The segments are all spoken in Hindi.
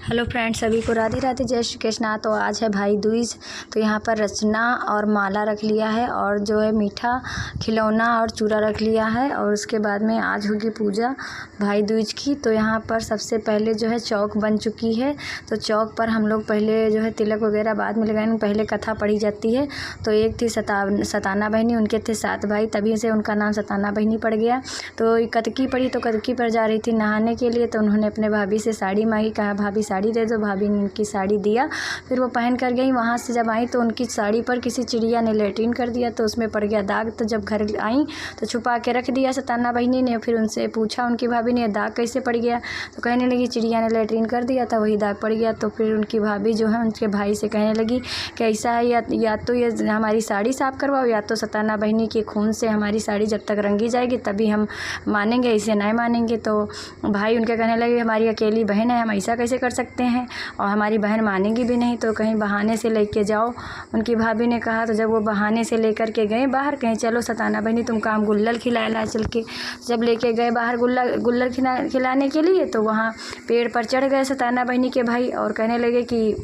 हेलो फ्रेंड्स, सभी को राधे राधे, जय श्री कृष्णा। तो आज है भाई दूज। तो यहाँ पर रचना और माला रख लिया है और जो है मीठा खिलौना और चूड़ा रख लिया है। और उसके बाद में आज होगी पूजा भाई दूज की। तो यहाँ पर सबसे पहले जो है चौक बन चुकी है। तो चौक पर हम लोग पहले जो है तिलक वगैरह बाद में लगाएंगे, पहले कथा पढ़ी जाती है। तो एक थी सताना बहनी, उनके थे 7 भाई, तभी से उनका नाम सताना बहनी पड़ गया। तो कतकी पड़ी, तो कतकी पर जा रही थी नहाने के लिए। तो उन्होंने अपने भाभी से साड़ी मांगी, कहा भाभी साड़ी दे दो। भाभी ने उनकी साड़ी दिया, फिर वो पहन कर गई। वहाँ से जब आई तो उनकी साड़ी पर किसी चिड़िया ने लेट्रिन कर दिया, तो उसमें पड़ गया दाग। तो जब घर आई तो छुपा के रख दिया सताना बहनी ने। फिर उनसे पूछा उनकी भाभी ने, दाग कैसे पड़ गया? तो कहने लगी चिड़िया ने लेट्रिन कर दिया था, वही दाग पड़ गया। तो फिर उनकी भाभी जो है उनके भाई से कहने लगी कि ऐसा है, या तो ये हमारी साड़ी साफ़ करवाओ, या तो सताना बहनी के खून से हमारी साड़ी जब तक रंगी जाएगी तभी हम मानेंगे, इसे नहीं मानेंगे। तो भाई उनके कहने लगे हमारी अकेली बहन है, हम ऐसा कैसे कर सकते हैं, और हमारी बहन मानेगी भी नहीं, तो कहीं बहाने से लेके जाओ। उनकी भाभी ने कहा। तो जब वो बहाने से लेकर के गए बाहर, कहीं चलो सताना बहनी तुम काम गुल्लर खिला चल के। जब लेके गए बाहर गुल्लर खिलाने के लिए, तो वहाँ पेड़ पर चढ़ गए सताना बहनी के भाई और कहने लगे कि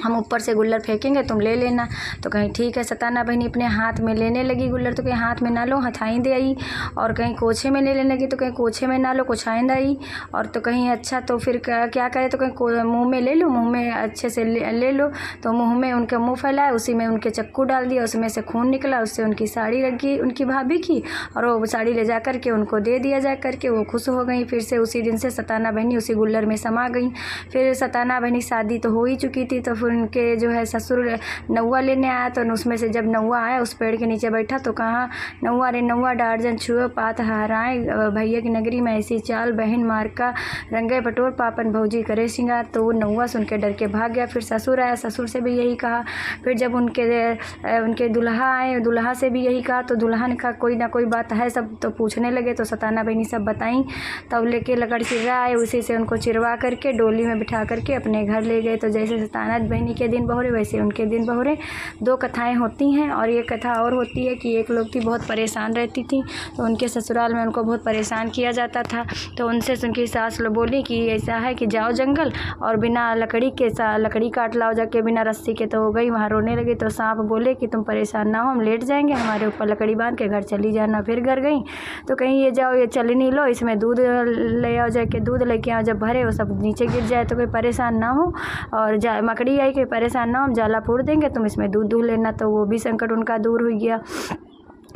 हम ऊपर से गुल्लर फेंकेंगे, तुम ले लेना। तो कहीं ठीक है, सताना बहनी अपने हाथ में लेने लगी गुल्लर। तो कहीं हाथ में ना लो, हथाई दे आई। और कहीं कोछे में लेने लगी, तो कहीं कोछे में ना लो, कोछाइंद आई। और तो कहीं अच्छा, तो फिर क्या करे, तो कहीं मुँह में ले लो, मुँह में अच्छे से ले लो। तो मुँह में उनका मुँह फैलाया, उसी में उनके चक्कू डाल दिया, उसमें से खून निकला, उससे उनकी साड़ी लगी उनकी भाभी की। और वो साड़ी ले जा कर के उनको दे दिया जा कर के, वो खुश हो गई। फिर से उसी दिन से सताना बहनी उसी गुल्लर में समा गई। फिर सताना बहनी शादी तो हो ही चुकी थी। तो फिर उनके जो है ससुर नौवा लेने आया। तो उसमें से जब नौवा आया उस पेड़ के नीचे बैठा, तो कहा नौवा रे नौवा डारजन छुए पात हराए, भैया की नगरी में ऐसी चाल, बहन मार का रंगे पटोर, पापन भौजी करे सिंगार। तो वो नौवा सुन के डर के भाग गया। फिर ससुर आया, ससुर से भी यही कहा। फिर जब उनके दुल्हा आए, दुल्हा से भी यही कहा। तो दुल्हा ने कहा कोई ना कोई बात है, सब तो पूछने लगे। तो सताना बहनी सब बताई। तब लेके लकड़ चिर्रा आए, उसी से उनको चिरवा करके डोली में बिठा करके अपने घर ले गए। तो जैसे सताना बहनी के दिन बहुरे वैसे उनके दिन बहुरे। 2 कथाएं होती हैं। और ये कथा और होती है कि एक लोग थी बहुत परेशान रहती थी, तो उनके ससुराल में उनको बहुत परेशान किया जाता था। तो उनसे उनकी सास लोग बोली कि ऐसा है कि जाओ जंगल और बिना लकड़ी के लकड़ी काट लाओ जाके, बिना रस्सी के। तो हो गई वहाँ रोने लगी। तो सांप बोले कि तुम परेशान ना हो, हम लेट जाएंगे, हमारे ऊपर लकड़ी बांध के घर चली जाना। फिर घर गई तो कहीं ये जाओ, ये चलनी लो, इसमें दूध ले आओ जाके, दूध लेके आओ। जब भरे वो सब नीचे गिर जाए तो कोई परेशान ना हो। और मकड़ी आई कि परेशान ना हो, हम जाला फोड़ देंगे, तुम इसमें दूध दूह लेना। तो वो भी संकट उनका दूर हो गया।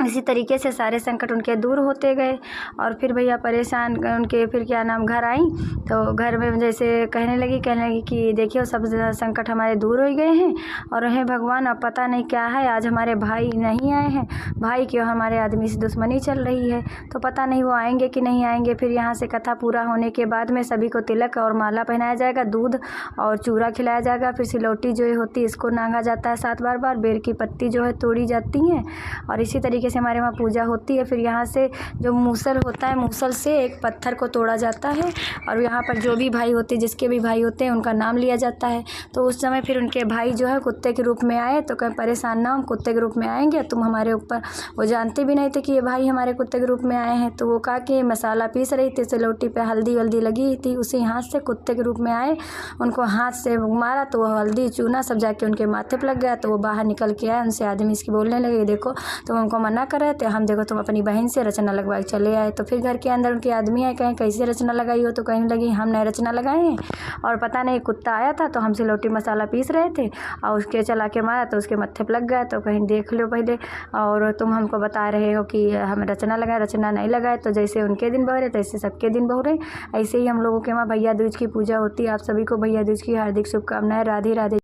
इसी तरीके से सारे संकट उनके दूर होते गए। और फिर भैया परेशान उनके फिर क्या नाम घर आई। तो घर में जैसे कहने लगी कि देखिए सब संकट हमारे दूर हो गए हैं, और हे भगवान अब पता नहीं क्या है, आज हमारे भाई नहीं आए हैं, भाई क्यों हमारे आदमी से दुश्मनी चल रही है, तो पता नहीं वो आएंगे कि नहीं आएंगे। फिर यहाँ से कथा पूरा होने के बाद में सभी को तिलक और माला पहनाया जाएगा, दूध और चूड़ा खिलाया जाएगा। फिर सिलौटी जो होती है इसको नांगा जाता है 7 बार, बेर की पत्ती जो है तोड़ी जाती हैं। और इसी तरीके से हमारे वहाँ पूजा होती है। फिर यहाँ से जो मूसल होता है, मूसल से एक पत्थर को तोड़ा जाता है, और यहाँ पर जो भी भाई होते, जिसके भी भाई होते हैं, उनका नाम लिया जाता है। तो उस समय फिर उनके भाई जो है कुत्ते के रूप में आए। तो कहीं परेशान ना, हम कुत्ते के रूप में आएंगे, तुम हमारे ऊपर। वो जानते भी नहीं थे कि ये भाई हमारे कुत्ते के रूप में आए हैं। तो वो कहा कि मसाला पीस रही थी, सिलौटी पे हल्दी वल्दी लगी थी, उसी हाथ से कुत्ते के रूप में आए, उनको हाथ से मारा। तो वो हल्दी चूना सब जाके उनके माथे पर लग गया। तो वो बाहर निकल के आए, उनसे आदमी इसकी बोलने लगे देखो तुम हमको मना कर रहे थे, हम देखो तुम अपनी बहन से रचना लगवा चले आए। तो फिर घर के अंदर उनके आदमी आए, कहीं कैसे रचना लगाई हो? तो कहने लगी हम नए रचना लगाए हैं, और पता नहीं कुत्ता आया था तो हम सिलौटी मसाला पीस रहे थे और उसके चला के मारा तो उसके मत्थे पर लग गया। तो कहीं देख लो पहले, और तुम हमको बता रहे हो कि हम रचना लगाए, रचना नहीं लगाए। तो जैसे उनके दिन बहुरे तैसे सबके दिन बहुरे। ऐसे ही हम लोगों के वहाँ भैया दूज की पूजा होती है। आप सभी को भैया दूज की हार्दिक शुभकामनाएं। राधे राधे।